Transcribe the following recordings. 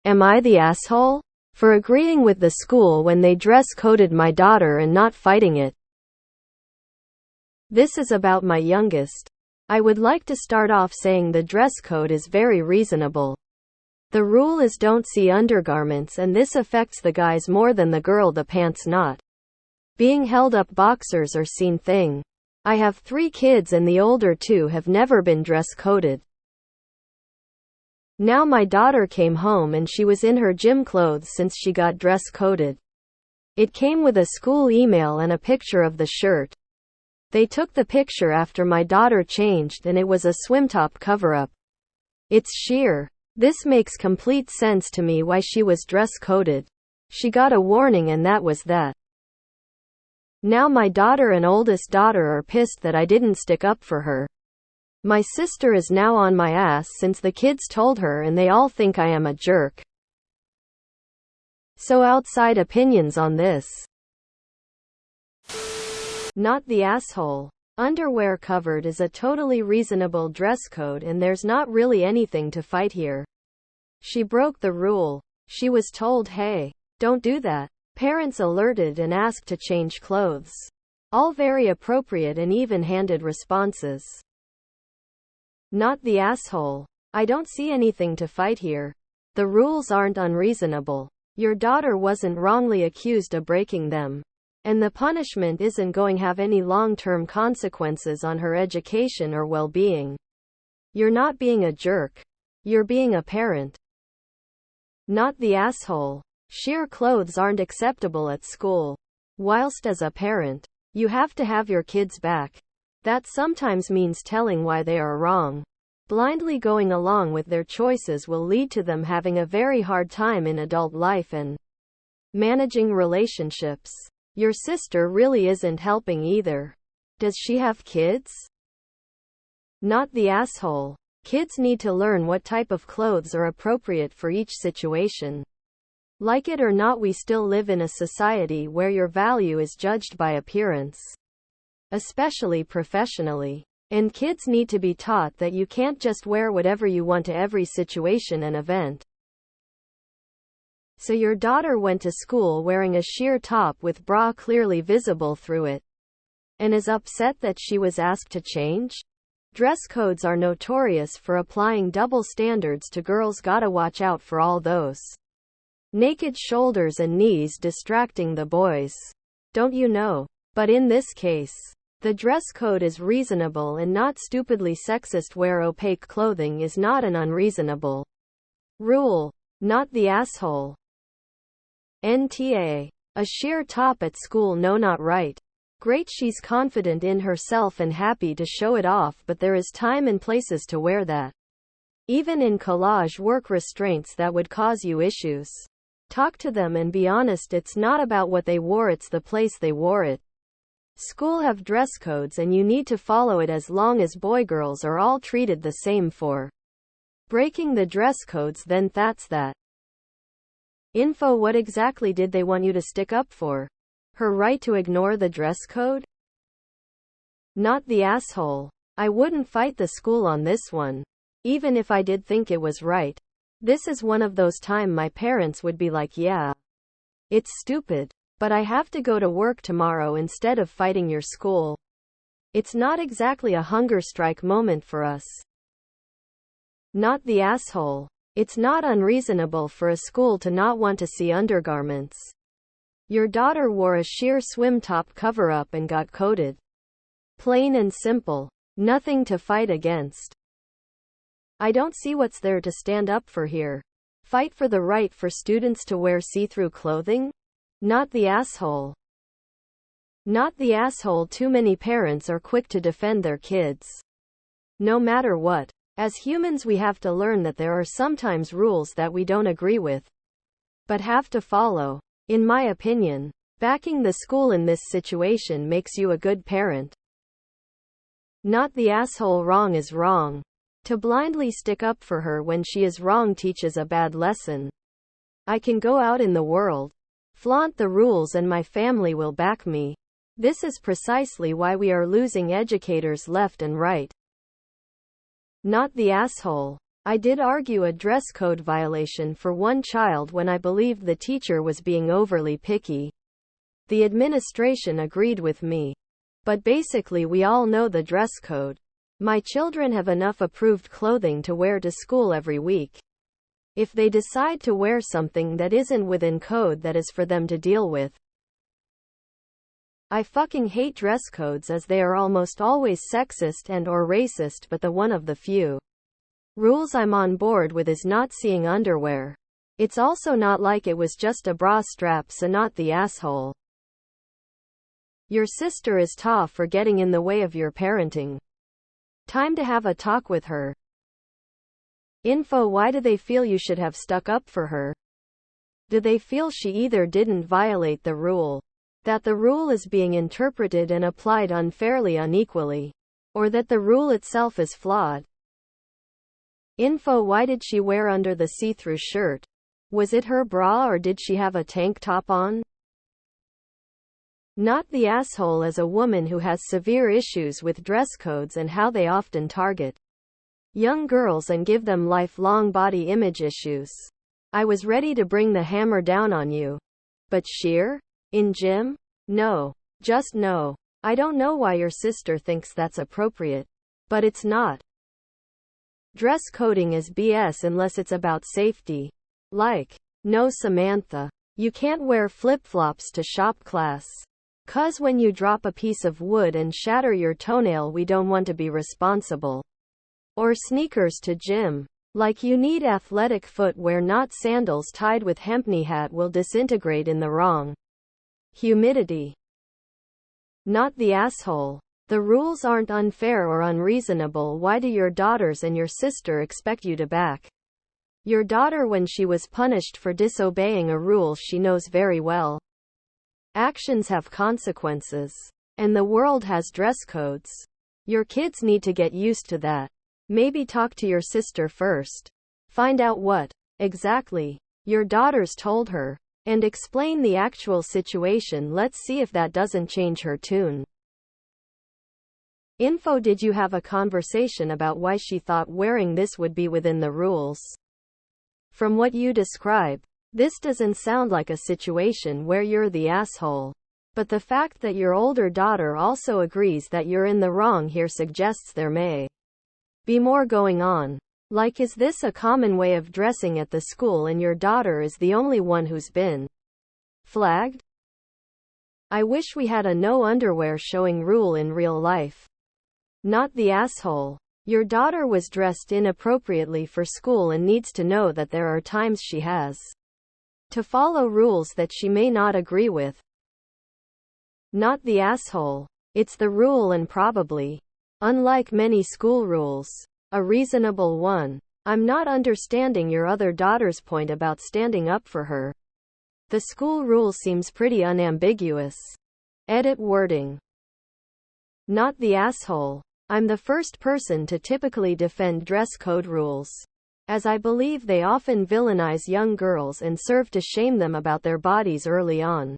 Am I the asshole? For agreeing with the school when they dress-coded my daughter and not fighting it. This is about my youngest. I would like to start off saying the dress code is very reasonable. The rule is don't see undergarments, and this affects the guys more than the girl. The pants not being held up boxers or seen thing. I have 3 kids and the older 2 have never been dress-coded. Now my daughter came home and she was in her gym clothes since she got dress-coded. It came with a school email and a picture of the shirt. They took the picture after my daughter changed and it was a swim top cover-up. It's sheer. This makes complete sense to me why she was dress-coded. She got a warning and that was that. Now my daughter and oldest daughter are pissed that I didn't stick up for her. My sister is now on my ass since the kids told her and they all think I am a jerk. So outside opinions on this. Not the asshole. Underwear covered is a totally reasonable dress code and there's not really anything to fight here. She broke the rule. She was told, hey, don't do that. Parents alerted and asked to change clothes. All very appropriate and even-handed responses. Not the asshole. I don't see anything to fight here. The rules aren't unreasonable. Your daughter wasn't wrongly accused of breaking them. And the punishment isn't going to have any long-term consequences on her education or well-being. You're not being a jerk. You're being a parent. Not the asshole. Sheer clothes aren't acceptable at school. Whilst as a parent, you have to have your kids back. That sometimes means telling why they are wrong. Blindly going along with their choices will lead to them having a very hard time in adult life and managing relationships. Your sister really isn't helping either. Does she have kids? Not the asshole. Kids need to learn what type of clothes are appropriate for each situation. Like it or not, we still live in a society where your value is judged by appearance. Especially professionally. And kids need to be taught that you can't just wear whatever you want to every situation and event. So your daughter went to school wearing a sheer top with bra clearly visible through it. And is upset that she was asked to change? Dress codes are notorious for applying double standards to girls. Gotta watch out for all those naked shoulders and knees distracting the boys. Don't you know? But in this case, the dress code is reasonable and not stupidly sexist. Wear opaque clothing is not an unreasonable rule. Not the asshole. NTA. A sheer top at school? No, not right. Great, she's confident in herself and happy to show it off, but there is time and places to wear that. Even in collage work restraints that would cause you issues. Talk to them and be honest. It's not about what they wore, it's the place they wore it. School have dress codes and you need to follow it as long as boy-girls are all treated the same. For breaking the dress codes, then that's that. Info. What exactly did they want you to stick up for? Her right to ignore the dress code? Not the asshole. I wouldn't fight the school on this one. Even if I did think it was right. This is one of those times my parents would be like, yeah, it's stupid, but I have to go to work tomorrow instead of fighting your school. It's not exactly a hunger strike moment for us. Not the asshole. It's not unreasonable for a school to not want to see undergarments. Your daughter wore a sheer swim top cover-up and got coded. Plain and simple. Nothing to fight against. I don't see what's there to stand up for here. Fight for the right for students to wear see-through clothing? Not the asshole. Not the asshole. Too many parents are quick to defend their kids. No matter what. As humans, we have to learn that there are sometimes rules that we don't agree with, but have to follow. In my opinion, backing the school in this situation makes you a good parent. Not the asshole. Wrong is wrong. To blindly stick up for her when she is wrong teaches a bad lesson. I can go out in the world, flaunt the rules, and my family will back me. This is precisely why we are losing educators left and right. Not the asshole. I did argue a dress code violation for one child when I believed the teacher was being overly picky. The administration agreed with me. But basically we all know the dress code. My children have enough approved clothing to wear to school every week. If they decide to wear something that isn't within code, that is for them to deal with. I fucking hate dress codes as they are almost always sexist and or racist, but the one of the few rules I'm on board with is not seeing underwear. It's also not like it was just a bra strap, so not the asshole. Your sister is tough for getting in the way of your parenting. Time to have a talk with her. Info: why do they feel you should have stuck up for her? Do they feel she either didn't violate the rule, that the rule is being interpreted and applied unfairly, unequally, or that the rule itself is flawed? Info: why did she wear under the see-through shirt? Was it her bra or did she have a tank top on? Not the asshole as a woman who has severe issues with dress codes and how they often target young girls and give them lifelong body image issues. I was ready to bring the hammer down on you. But sheer? In gym? No. Just no. I don't know why your sister thinks that's appropriate. But it's not. Dress coding is BS unless it's about safety. Like, no Samantha. You can't wear flip-flops to shop class. 'Cause when you drop a piece of wood and shatter your toenail, we don't want to be responsible. Or sneakers to gym. Like you need athletic footwear, not sandals tied with hempney hat will disintegrate in the wrong humidity. Not the asshole. The rules aren't unfair or unreasonable. Why do your daughters and your sister expect you to back your daughter when she was punished for disobeying a rule she knows very well? Actions have consequences. And the world has dress codes. Your kids need to get used to that. Maybe talk to your sister first. Find out what exactly your daughters told her. And explain the actual situation. Let's see if that doesn't change her tune. Info: did you have a conversation about why she thought wearing this would be within the rules? From what you describe, this doesn't sound like a situation where you're the asshole. But the fact that your older daughter also agrees that you're in the wrong here suggests there may be more going on. Like, is this a common way of dressing at the school and your daughter is the only one who's been flagged? I wish we had a no underwear showing rule in real life. Not the asshole. Your daughter was dressed inappropriately for school and needs to know that there are times she has to follow rules that she may not agree with. Not the asshole. It's the rule and probably, unlike many school rules, a reasonable one. I'm not understanding your other daughter's point about standing up for her. The school rule seems pretty unambiguous. Edit wording. Not the asshole. I'm the first person to typically defend dress code rules, as I believe they often villainize young girls and serve to shame them about their bodies early on.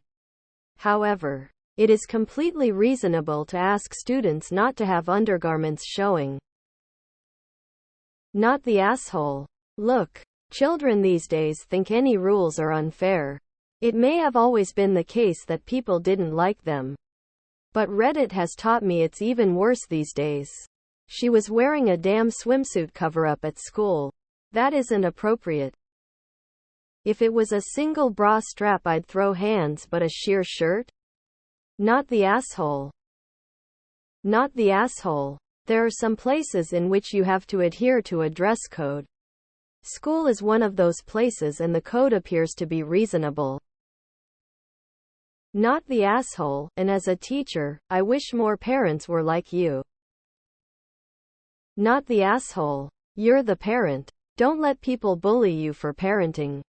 However, it is completely reasonable to ask students not to have undergarments showing. Not the asshole. Look, children these days think any rules are unfair. It may have always been the case that people didn't like them. But Reddit has taught me it's even worse these days. She was wearing a damn swimsuit cover-up at school. That isn't appropriate. If it was a single bra strap, I'd throw hands, but a sheer shirt? Not the asshole. Not the asshole. There are some places in which you have to adhere to a dress code. School is one of those places and the code appears to be reasonable. Not the asshole, and as a teacher, I wish more parents were like you. Not the asshole. You're the parent. Don't let people bully you for parenting.